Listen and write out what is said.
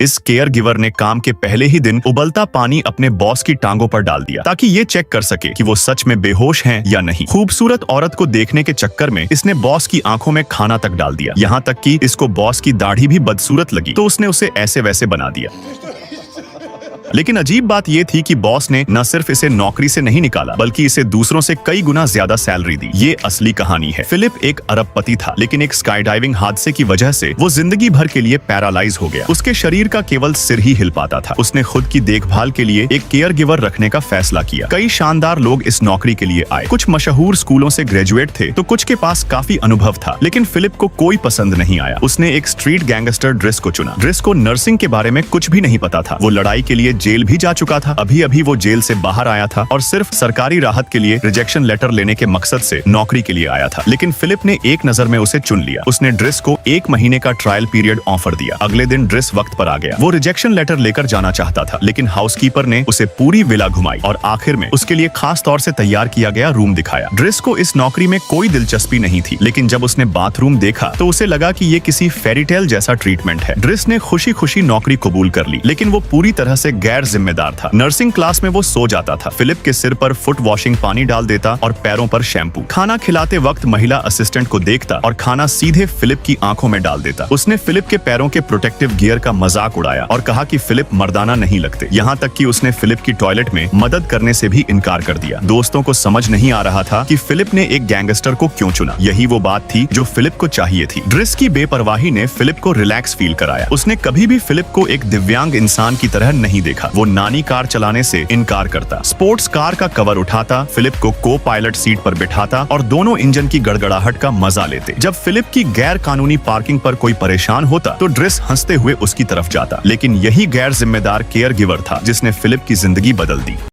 इस care giver ने काम के पहले ही दिन उबलता पानी अपने बॉस की टांगों पर डाल दिया ताकि ये चेक कर सके कि वो सच में बेहोश हैं या नहीं। खूबसूरत औरत को देखने के चक्कर में इसने बॉस की आंखों में खाना तक डाल दिया, यहाँ तक कि इसको बॉस की दाढ़ी भी बदसूरत लगी तो उसने उसे ऐसे वैसे बना दिया। लेकिन अजीब बात यह थी कि बॉस ने न सिर्फ इसे नौकरी से नहीं निकाला बल्कि इसे दूसरों से कई गुना ज्यादा सैलरी दी। ये असली कहानी है। फिलिप एक अरबपति था, लेकिन एक स्काई डाइविंग हादसे की वजह से वो जिंदगी भर के लिए पैरालाइज हो गया। उसके शरीर का केवल सिर ही हिल पाता था। उसने खुद की देखभाल के लिए एक केयर गिवर रखने का फैसला किया। कई शानदार लोग इस नौकरी के लिए आए। कुछ मशहूर स्कूलों से ग्रेजुएट थे तो कुछ के पास काफी अनुभव था, लेकिन फिलिप को कोई पसंद नहीं आया। उसने एक स्ट्रीट गैंगस्टर ड्रेस को चुना। ड्रेस को नर्सिंग के बारे में कुछ भी नहीं पता था। वो लड़ाई के लिए जेल भी जा चुका था। अभी अभी वो जेल से बाहर आया था और सिर्फ सरकारी राहत के लिए रिजेक्शन लेटर लेने के मकसद से नौकरी के लिए आया था। लेकिन फिलिप ने एक नजर में उसे चुन लिया। उसने ड्रेस को 1 महीने का ट्रायल पीरियड ऑफर दिया। अगले दिन ड्रेस वक्त पर आ गया। वो रिजेक्शन लेटर लेकर जाना चाहता था, लेकिन हाउसकीपर ने उसे पूरी विला घुमाई और आखिर में उसके लिए खास तौर से तैयार किया गया रूम दिखाया। ड्रेस को इस नौकरी में कोई दिलचस्पी नहीं थी, लेकिन जब उसने बाथरूम देखा तो उसे लगा कि ये किसी फेरीटेल जैसा ट्रीटमेंट है। ड्रेस ने खुशी खुशी नौकरी कबूल कर ली, लेकिन वो पूरी तरह से गैर जिम्मेदार था। नर्सिंग क्लास में वो सो जाता था। फिलिप के सिर पर फुट वॉशिंग पानी डाल देता और पैरों पर शैम्पू। खाना खिलाते वक्त महिला असिस्टेंट को देखता और खाना सीधे फिलिप की आंखों में डाल देता। उसने फिलिप के पैरों के प्रोटेक्टिव गियर का मजाक उड़ाया और कहा कि फिलिप मर्दाना नहीं लगते। यहाँ तक कि उसने फिलिप की टॉयलेट में मदद करने से भी इनकार कर दिया। दोस्तों को समझ नहीं आ रहा था कि फिलिप ने एक गैंगस्टर को क्यों चुना। यही वो बात थी जो फिलिप को चाहिए थी। ड्रेस की बेपरवाही ने फिलिप को रिलैक्स फील कराया। उसने कभी भी फिलिप को एक दिव्यांग इंसान की तरह नहीं देखा। वो नानी कार चलाने से इनकार करता, स्पोर्ट्स कार का कवर उठाता, फिलिप को को पायलट सीट पर बिठाता और दोनों इंजन की गड़गड़ाहट का मजा लेते। जब फिलिप की गैर कानूनी पार्किंग पर कोई परेशान होता तो ड्रेस हंसते हुए उसकी तरफ जाता। लेकिन यही गैर जिम्मेदार केयर गिवर था जिसने फिलिप की जिंदगी बदल दी।